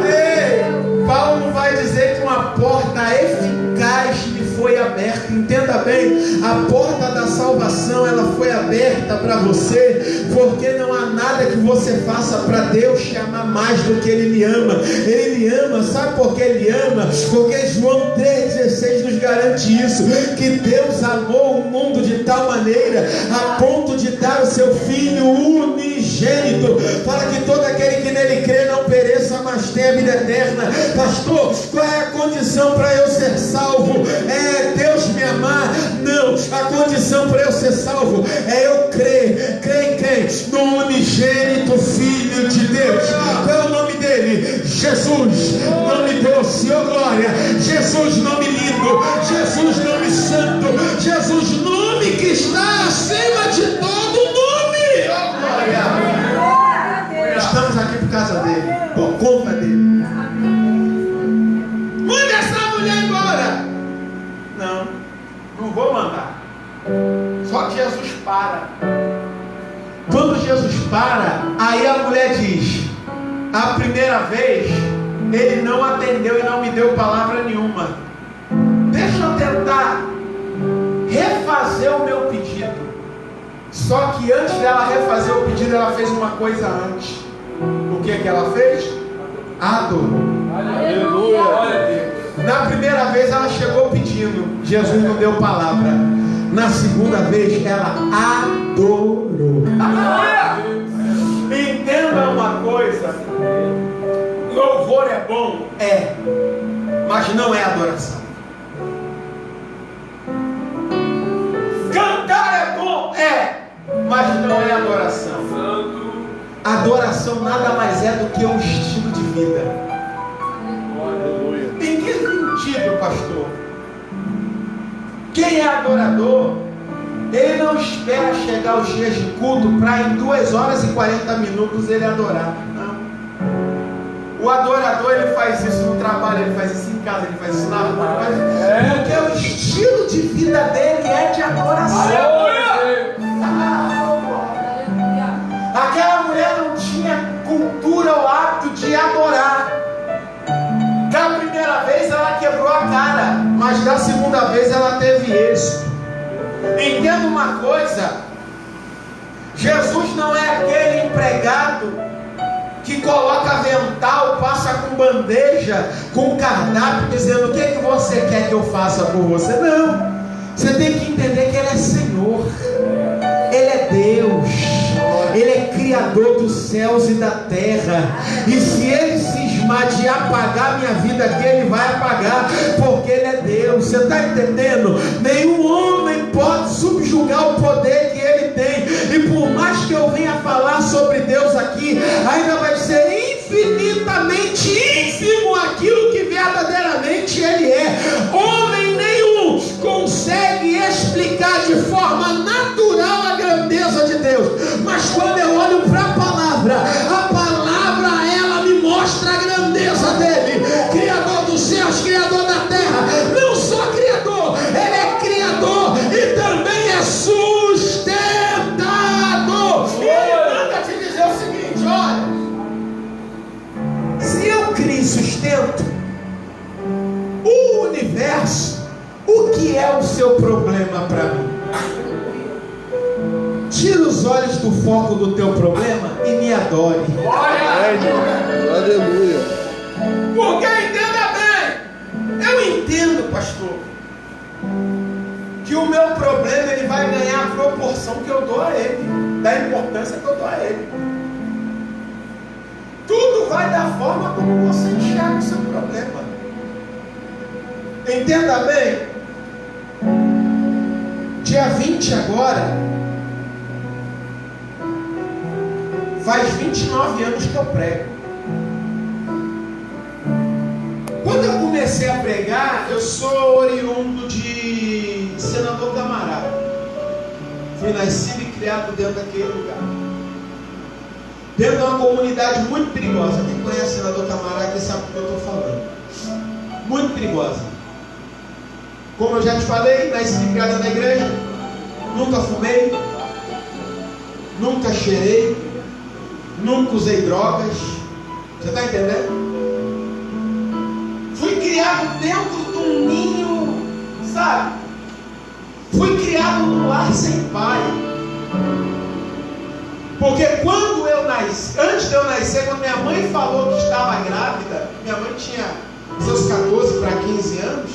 Speaker 3: Ei, Paulo vai dizer que uma porta eficaz lhe foi aberta. Entenda bem, a porta da salvação ela foi aberta para você, porque não há nada que você faça para Deus te amar mais do que Ele lhe ama. Ele lhe ama, sabe por que Ele ama? Porque João 3,16 nos garante isso, que Deus amou o mundo de tal maneira a ponto de dar o seu Filho unigênito, para que todo aquele que nele crê não pereça, mas tenha a vida eterna. Pastor, qual é a condição para eu ser salvo? É Deus me amar? Não, a condição para eu ser salvo é eu crer. Crer em quem? No unigênito Filho de Deus. Qual é o nome dele? Jesus. Nome doce, oh glória. Jesus, nome lindo. Jesus, nome santo. Jesus, nome que está acima de todo nome. Oh glória. Estamos aqui por causa dele, por conta dele. Manda essa mulher embora. Não vou mandar. Só que Jesus para. Quando Jesus para, aí a mulher diz: a primeira vez Ele não atendeu e não me deu palavra nenhuma. Deixa eu tentar refazer o meu pedido. Só que antes dela refazer o pedido, ela fez uma coisa antes. O que ela fez? Adorou.
Speaker 2: Aleluia. Glória a Deus.
Speaker 3: Na primeira vez ela chegou pedindo, Jesus não deu palavra. Na segunda vez ela adorou. Entenda uma coisa: louvor é bom, mas não é adoração. Cantar é bom, mas não é adoração. Adoração nada mais é do que um estilo de vida. Em que sentido, pastor? Quem é adorador, ele não espera chegar aos dias de culto para em 2 horas e 40 minutos ele adorar. Não. O adorador, ele faz isso no trabalho, ele faz isso em casa, ele faz isso na rua, porque o estilo de vida dele é de adoração. Aquela mulher não tinha cultura ou hábito de adorar. Da primeira vez ela quebrou a cara, mas da segunda vez ela teve êxito. Entenda uma coisa: Jesus não é aquele empregado que coloca avental, passa com bandeja, com cardápio, dizendo: o que é que você quer que eu faça por você? Não, você tem que entender que Ele é Senhor, Ele é Deus, Ele é Criador dos céus e da terra. E se Ele cismar de apagar minha vida aqui, Ele vai apagar, porque Ele é Deus. Você está entendendo? Nenhum homem pode subjugar o poder que Ele tem. E por mais que eu venha falar sobre Deus aqui, ainda vai ser infinitamente ínfimo aquilo que verdadeiramente Ele é. Homem nenhum consegue explicar de forma natural a grandeza de Deus. que é o seu problema para mim? Tira os olhos do foco do teu problema e me adore.
Speaker 4: Aleluia.
Speaker 3: Porque entenda bem, eu entendo, pastor, que o meu problema ele vai ganhar a proporção que eu dou a ele, da importância que eu dou a ele. Tudo vai da forma como você enxerga o seu problema. Entenda bem, dia 20 agora, faz 29 anos que eu prego. Quando eu comecei a pregar, eu sou oriundo de Senador Camará. Fui nascido e criado dentro daquele lugar. Dentro de uma comunidade muito perigosa. Quem conhece Senador Camará, quem sabe do que eu estou falando. Muito perigosa. Como eu já te falei, nasci e criado na igreja. Nunca fumei. Nunca cheirei. Nunca usei drogas. Você está entendendo? Fui criado dentro de um ninho, sabe? Fui criado num lar sem pai. Porque quando eu nasci, antes de eu nascer, quando minha mãe falou que estava grávida, minha mãe tinha seus 14 para 15 anos,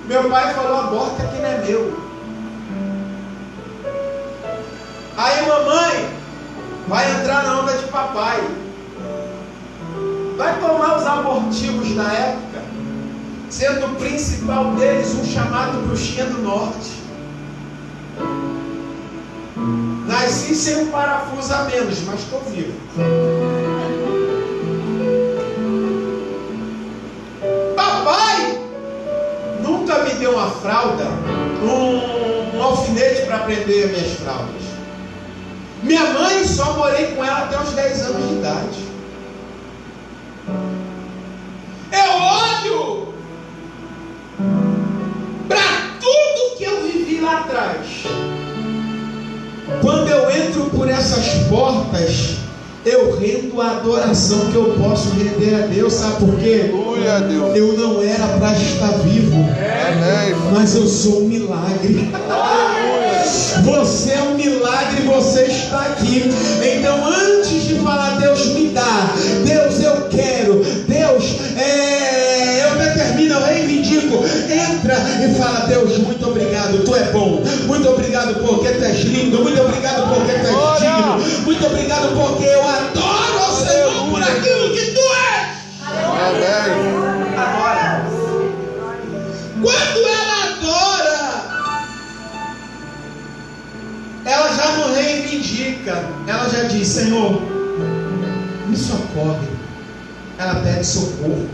Speaker 3: meu pai falou: aborta que não é meu. Aí mamãe vai entrar na onda de papai, vai tomar os abortivos da época, sendo o principal deles um chamado Bruxinha do Norte. Nasci sem um parafuso a menos, mas estou vivo. Papai nunca me deu uma fralda, um alfinete para prender minhas fraldas. Minha mãe só morei com ela até os 10 anos de idade. Eu olho para tudo que eu vivi lá atrás. Quando eu entro por essas portas, eu rendo a adoração que eu posso render a Deus. Sabe por quê?
Speaker 4: Aleluia, Deus.
Speaker 3: Eu não era para estar vivo, mas eu sou um milagre. Você é um milagre, você está aqui. Então, antes de falar, Deus me dá, Deus eu quero, Deus eu determino, eu reivindico. Entra e fala: Deus, muito obrigado, tu é bom. Muito obrigado porque tu és lindo. Muito obrigado porque tu és digno. Muito obrigado porque eu adoro ao Senhor por aquilo que tu és.
Speaker 4: Amém.
Speaker 3: Agora, quando ela adora, ela já não reivindica, ela já diz: Senhor, me socorre. Ela pede socorro.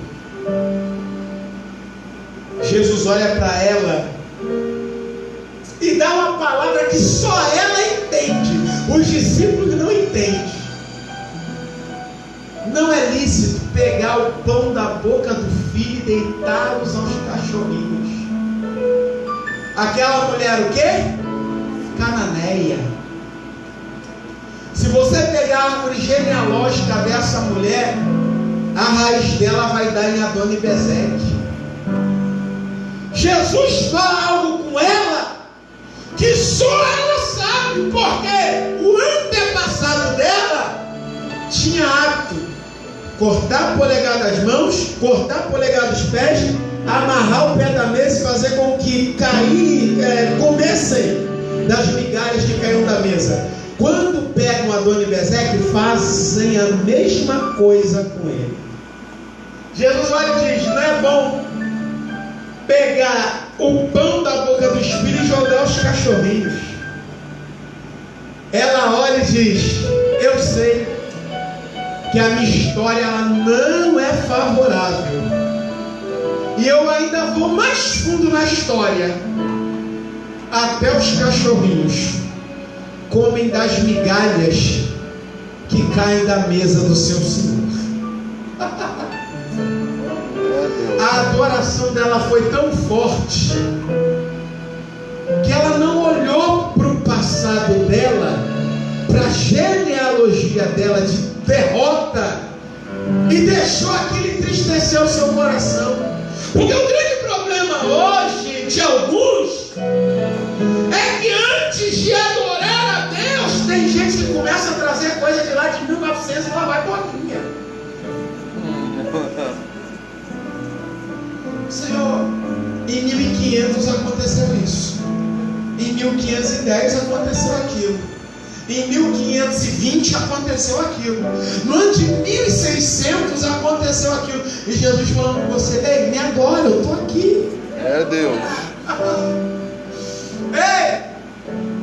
Speaker 3: Jesus olha para ela e dá uma palavra que só ela entende. Os discípulos não entendem. Não é lícito pegar o pão da boca do filho e deitá-los aos cachorrinhos. Aquela mulher, o quê? Cananeia. Se você pegar a árvore genealógica dessa mulher, a raiz dela vai dar em Adoni-Bezeque. Jesus fala algo com ela que só ela sabe, porque o antepassado dela tinha hábito cortar o polegar das mãos, cortar o polegar dos pés, amarrar o pé da mesa e fazer com que comessem das migalhas que caíam da mesa. Quando pegam Adoni-Bezeque, fazem a mesma coisa com ele. Jesus olha e diz: não é bom pegar o pão da boca dos filhos e jogar os cachorrinhos. Ela olha e diz: eu sei que a minha história ela não é favorável, e eu ainda vou mais fundo na história. Até os cachorrinhos comem das migalhas que caem da mesa do seu Senhor. A adoração dela foi tão forte que ela não olhou para o passado dela, para a genealogia dela de derrota, e deixou aquilo entristecer o seu coração. Porque o grande problema hoje de alguns é que antes de adorar a Deus, tem gente que começa a trazer coisa de lá de 1900 e lá vai bolinha. Senhor, em 1500 aconteceu isso, em 1510 aconteceu aquilo, em 1520 aconteceu aquilo, no ano de 1600 aconteceu aquilo, e Jesus falando com você: ei, me adora, eu estou aqui.
Speaker 4: É Deus.
Speaker 3: Ei,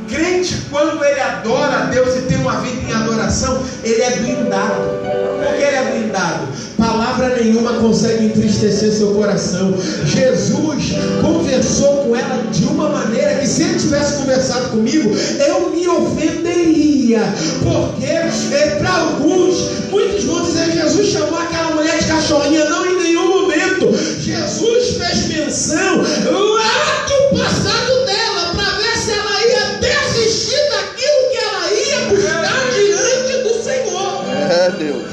Speaker 3: crente, quando ele adora a Deus e tem uma vida em adoração, ele é blindado. Por que ele é blindado? Palavra nenhuma consegue entristecer seu coração. Jesus conversou com ela de uma maneira que, se ele tivesse conversado comigo, eu me ofenderia. Porque para alguns, muitos vão dizer: Jesus chamou aquela mulher de cachorrinha. Não, em nenhum momento. Jesus fez menção lá do passado dela, para ver se ela ia desistir daquilo que ela ia buscar diante do Senhor.
Speaker 4: É Deus.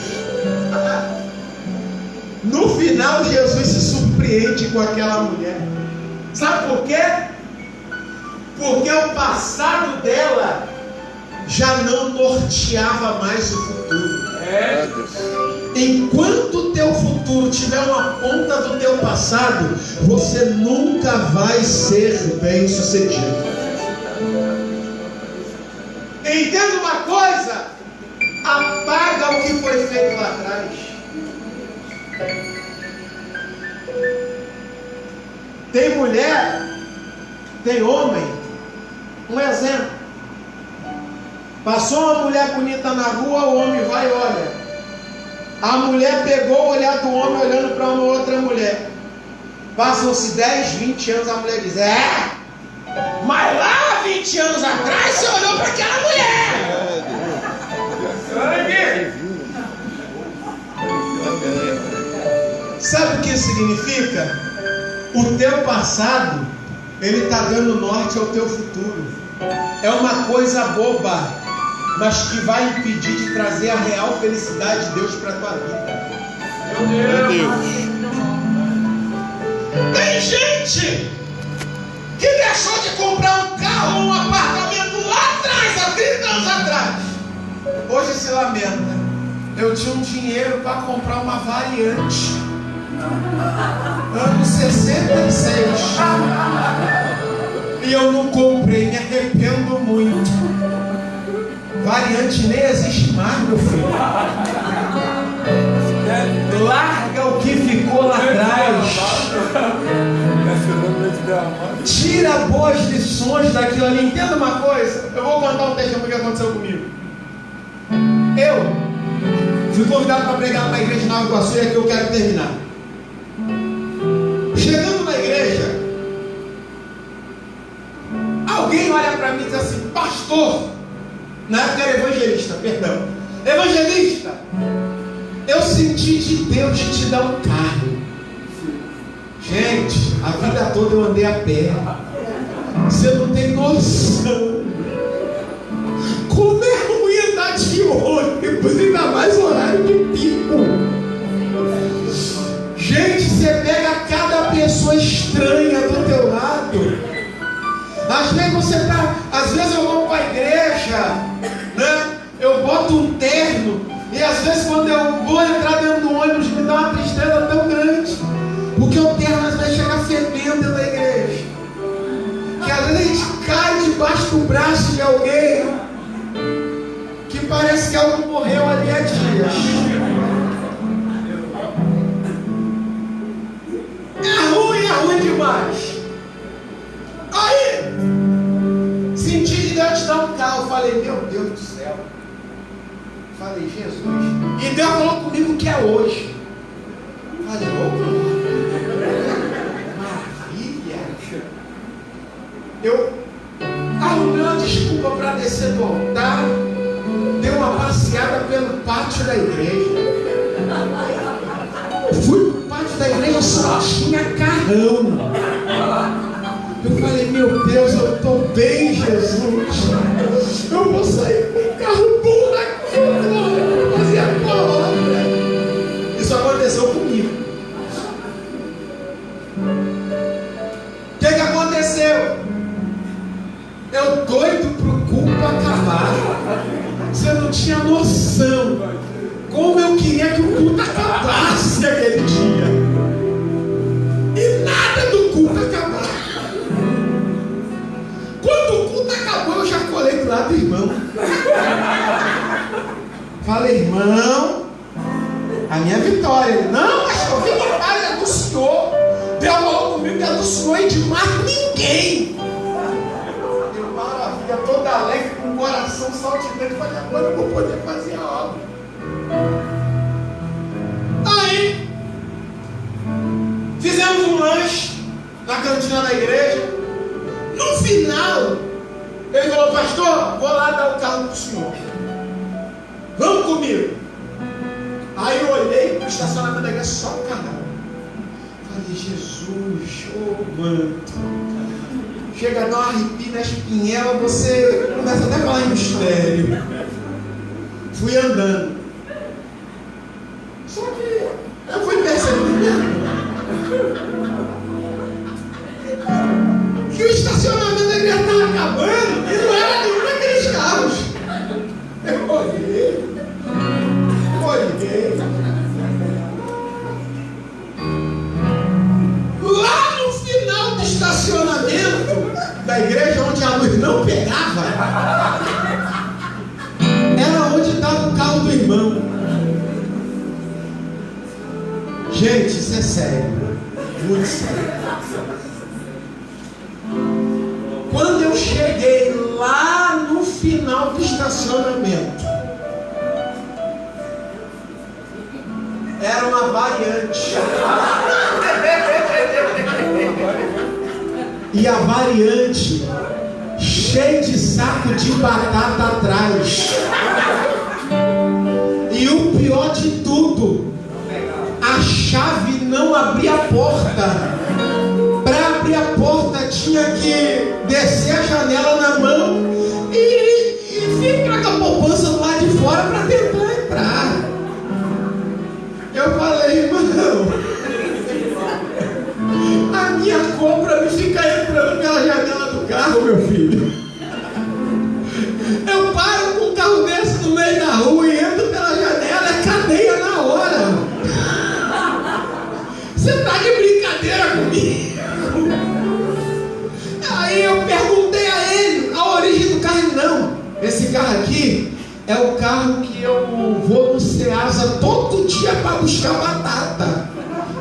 Speaker 3: No final, Jesus se surpreende com aquela mulher. Sabe por quê? Porque o passado dela já não norteava mais o futuro.
Speaker 4: É Deus.
Speaker 3: Enquanto o teu futuro tiver uma ponta do teu passado, você nunca vai ser bem sucedido. Entenda uma coisa: apaga o que foi feito lá atrás. Tem mulher, tem homem. Um exemplo: passou uma mulher bonita na rua, o homem vai e olha. A mulher pegou o olhar do homem olhando para uma outra mulher. Passam-se 10, 20 anos, a mulher diz: mas lá 20 anos atrás você olhou para aquela mulher. Sabe o que isso significa? O teu passado, ele está dando norte ao teu futuro. É uma coisa boba, mas que vai impedir de trazer a real felicidade de Deus para a tua vida.
Speaker 4: É Deus.
Speaker 3: Tem gente que deixou de comprar um carro ou um apartamento lá atrás, há 30 anos atrás. Hoje se lamenta: eu tinha um dinheiro para comprar uma variante, ano 66, e eu não comprei, me arrependo muito. Variante nem existe mais, meu filho. Larga o que ficou lá atrás. Tira boas lições daquilo ali. Entenda uma coisa. Eu vou contar um testemunho que aconteceu comigo. Eu fui convidado para pregar numa igreja de Nova Iguaçu, e aqui eu quero terminar. Chegando na igreja, alguém olha para mim e diz assim: pastor, na época era evangelista, perdão, evangelista, eu senti de Deus de te dar um carro. Gente, a vida toda eu andei a pé. Você não tem noção como é ruim andar de ônibus, ainda mais horário de pico. Gente, você pega cada pessoa estranha do teu lado. Às vezes eu vou para a igreja, né? Eu boto um terno, e às vezes quando eu vou entrar dentro do ônibus me dá uma tristeza tão grande, porque o terno às vezes chega fedendo dentro da igreja, que às vezes a gente cai debaixo do braço de alguém que parece que alguém morreu ali há dias. É ruim demais. Aí senti de Deus te dar um carro. Falei: meu Deus do céu. Falei: Jesus. E Deus falou comigo que é hoje. Falei: maravilha. Eu arrumei uma desculpa para descer do altar. Dei uma passeada pelo pátio da igreja. Fui pro pátio da igreja, só tinha carrão. Eu falei: meu Deus, eu estou bem, Jesus. Eu vou sair com um carro bom daqui para fazer a palavra. Isso aconteceu comigo. O que aconteceu? Eu doido pro culto acabar. Você não tinha noção como eu queria que o culto acabasse aquele dia. E nada do culto acabar. Quando o culto acabou, eu já colei do lado do irmão. Falei, irmão, a minha vitória. Ele, não, mas eu vim em paz, é do Senhor. Deus falou comigo que é do Senhor e de mais ninguém. Eu, maravilha, toda alegre, com o coração saltitante. Falei, agora eu vou poder fazer a obra. Aí, fizemos um lanche na cantina da igreja. No final, ele falou, pastor, vou lá dar o carro pro senhor. Vamos comigo. Aí eu olhei pro estacionamento da igreja, só o carro. Falei, Jesus, ô manto. Chega a dar um arrepio na espinhela, você começa até a falar em mistério. Fui andando. Só que eu fui percebendo que o estacionamento da igreja estava acabando e não era nenhum daqueles carros. Eu olhei. Lá no final do estacionamento da igreja, onde a luz não pegava, era onde estava o carro do irmão. Gente, isso é sério, muito sério. Quando eu cheguei lá no final do estacionamento, era uma variante. E a variante cheia de saco de batata atrás. E o pior de tudo, a chave não abria a porta. Para abrir a porta tinha que descer a janela na mão e ficar com a poupança do lado de fora para tentar entrar. Eu falei, irmão, a minha compra me fica entrando pela janela do carro, meu filho. Eu paro com um carro desse no meio da rua e entro pela janela, é cadeia na hora. Você tá de brincadeira comigo? Aí eu perguntei a ele a origem do carro. Não, esse carro aqui é o carro que eu vou no Ceasa todo dia para buscar batata.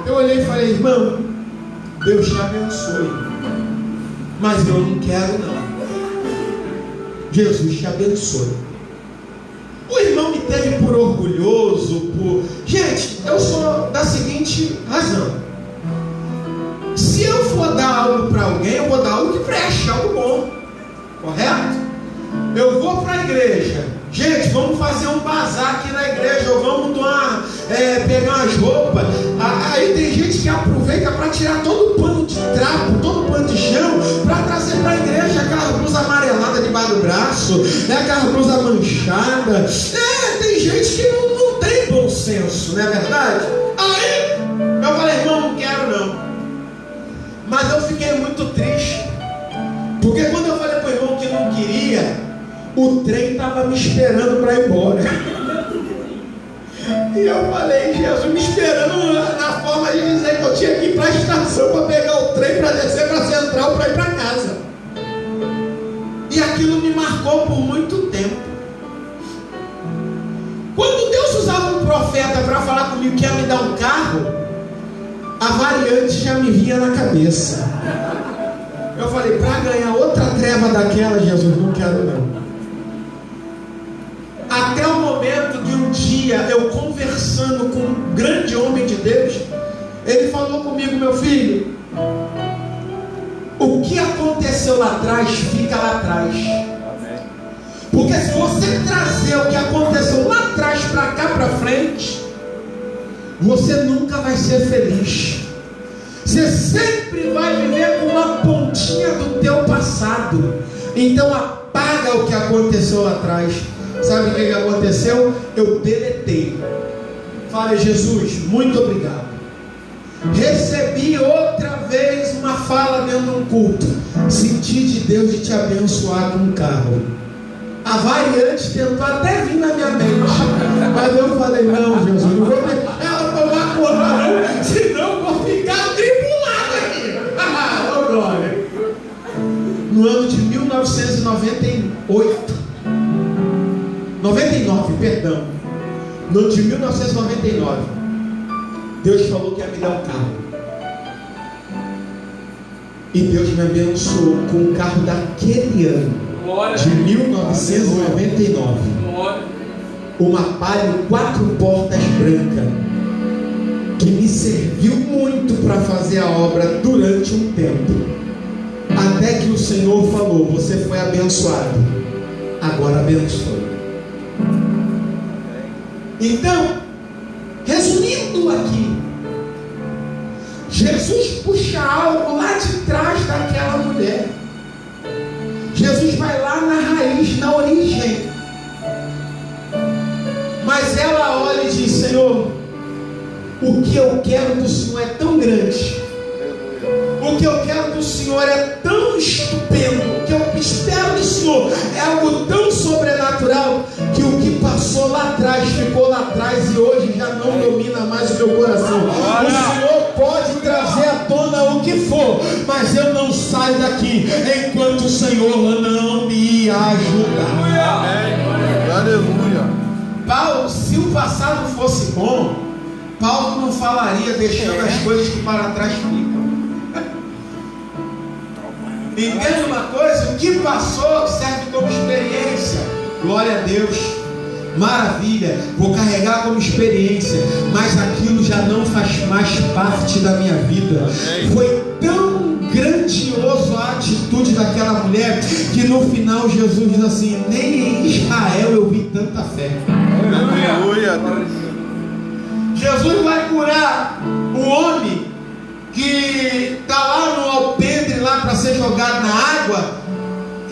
Speaker 3: Eu olhei e falei, irmão, Deus te abençoe, mas eu não quero não. Jesus te abençoe. O irmão me teve por orgulhoso, Gente, eu sou da seguinte razão. Se eu for dar algo para alguém, eu vou dar algo que preste, algo bom. Correto? Eu vou para a igreja. Gente, vamos fazer um bazar aqui na igreja, ou vamos doar, pegar umas roupas. Aí tem gente que aproveita para tirar todo o pano de trapo, todo o pano de chão, para trazer para a igreja aquela blusa amarelada debaixo do braço, aquela blusa manchada. Tem gente que não tem bom senso, não é verdade? Aí eu falei, irmão, não quero não. Mas eu fiquei muito triste, porque quando eu falei para o irmão que não queria, o trem estava me esperando para ir embora. E eu falei, Jesus me esperando na forma de dizer que eu tinha que ir para a estação para pegar o trem, para descer para a central, para ir para casa. E aquilo me marcou por muito tempo. Quando Deus usava um profeta para falar comigo que ia me dar um carro, a variante já me vinha na cabeça. Eu falei, para ganhar outra treva daquela, Jesus, não quero não. Até o momento de um dia, eu conversando com um grande homem de Deus, ele falou comigo, meu filho, o que aconteceu lá atrás, fica lá atrás. Porque se você trazer o que aconteceu lá atrás para cá para frente, você nunca vai ser feliz. Você sempre vai viver com uma pontinha do teu passado. Então apaga o que aconteceu lá atrás. Sabe o que aconteceu? Eu deletei. Falei, Jesus, muito obrigado. Recebi outra vez uma fala dentro de um culto. senti de Deus de te abençoar com um carro. A variante tentou até vir na minha mente, mas eu falei, não, Jesus, não vou deixar ela tomar conta não, senão eu vou ficar tribulado aqui. Oh, glória. No ano de 99, perdão. No ano de 1999, Deus falou que ia me dar um carro. E Deus me abençoou com um carro daquele ano. De 1999, uma Palio 4 portas branca, que me serviu muito para fazer a obra durante um tempo, até que o Senhor falou: você foi abençoado, agora abençoe. Então, resumindo aqui, Jesus puxa algo lá de trás daquela mulher. Jesus vai lá na raiz, na origem. Mas ela olha e diz: Senhor, o que eu quero do Senhor é tão grande, o que eu quero do Senhor é tão estupendo, o que eu espero do Senhor é algo tão sobrenatural, que o que passou lá atrás ficou lá atrás e hoje já não domina mais o meu coração. O Senhor pode trazer à tona o que for, mas eu não saio daqui enquanto o Senhor não me ajudar.
Speaker 4: Aleluia.
Speaker 3: Paulo, se o passado fosse bom, Paulo não falaria deixando as coisas que para trás ficam. Entenda uma coisa: o que passou serve como experiência. Glória a Deus, maravilha, vou carregar como experiência, mas aquilo já não faz mais parte da minha vida. Foi tão grandioso a atitude daquela mulher, que no final Jesus diz assim: nem em Israel eu vi tanta fé.
Speaker 4: Aleluia.
Speaker 3: Jesus vai curar o homem que está lá no alpendre lá para ser jogado na água.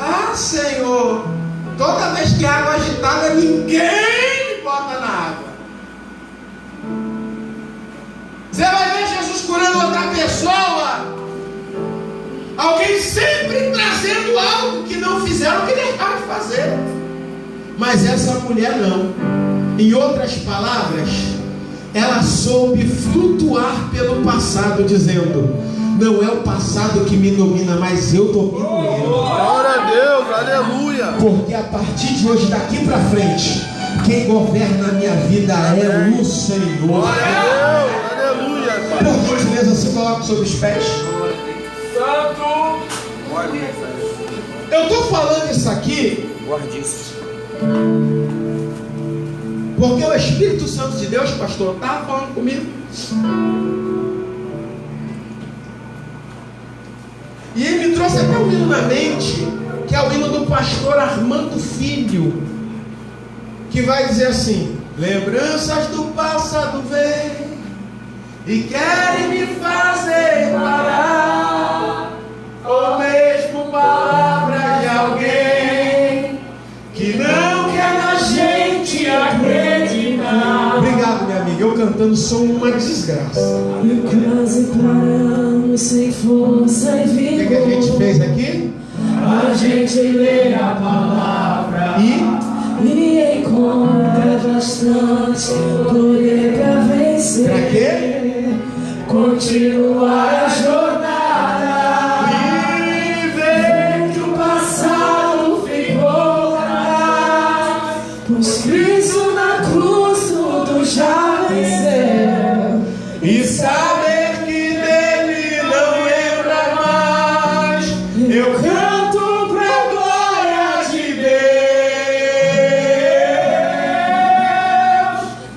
Speaker 3: Ah, Senhor, toda vez que a água é agitada, ninguém me bota na água. Você vai ver Jesus curando outra pessoa, alguém sempre trazendo algo que não fizeram, que deixaram de fazer. Mas essa mulher não. Em outras palavras, ela soube flutuar pelo passado, dizendo: não é o passado que me domina, mas eu domino ele.
Speaker 4: Glória a Deus, aleluia.
Speaker 3: Porque a partir de hoje, daqui para frente, quem governa a minha vida é o Senhor.
Speaker 4: Glória a Deus, aleluia.
Speaker 3: Por gentileza, se coloque sobre os pés.
Speaker 2: Santo.
Speaker 3: Eu estou falando isso aqui porque o Espírito Santo de Deus, pastor, estava falando comigo. E ele me trouxe até um hino na mente, que é o hino do pastor Armando Filho, que vai dizer assim: lembranças do passado vêm e querem me fazer parar, ou mesmo palavras de alguém que não quer a gente acreditar. Obrigado, minha amiga. Eu cantando sou uma desgraça.
Speaker 5: Quase paramos sem força e vigor.
Speaker 3: O que a gente fez aqui?
Speaker 5: A gente lê a palavra e encontra bastante poder para vencer.
Speaker 3: Pra quê?
Speaker 5: Continuar a jornada e ver que o passado ficou atrás, pois Cristo na cruz tudo já venceu.
Speaker 3: E saber que dele não lembra mais. Eu canto pra glória de Deus.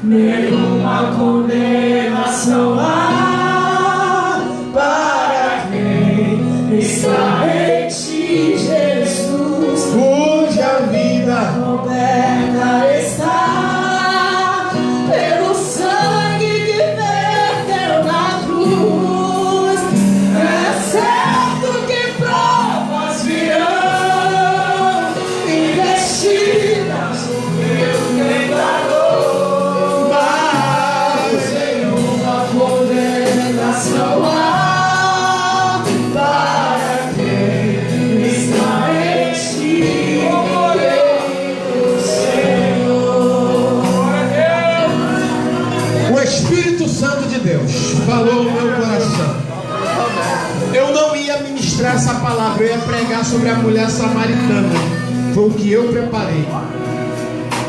Speaker 5: Nenhuma condenação há para quem está em ti, Jesus,
Speaker 3: Cuja vida
Speaker 5: coberta está pelo sangue que verteu na cruz. É certo que provas virão, investidas no meu tentador, mas nenhuma condenação há para quem
Speaker 1: sobre a mulher samaritana. Foi o que eu preparei.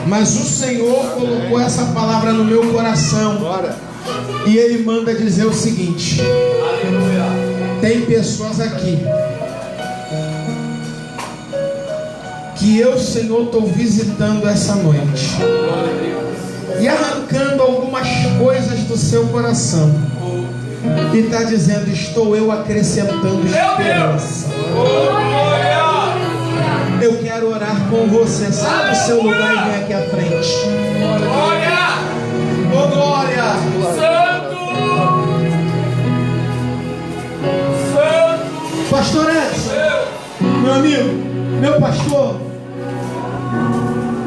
Speaker 1: Mas o Senhor colocou essa palavra no meu coração. E Ele manda dizer o seguinte: tem pessoas aqui que eu, Senhor, estou visitando essa noite e arrancando algumas coisas do seu coração. E está dizendo: estou eu acrescentando esperança. Eu quero orar com você. Sai do seu lugar e vem aqui à frente. Oh, glória!
Speaker 2: Santo!
Speaker 1: Pastor Edson, meu amigo, meu pastor,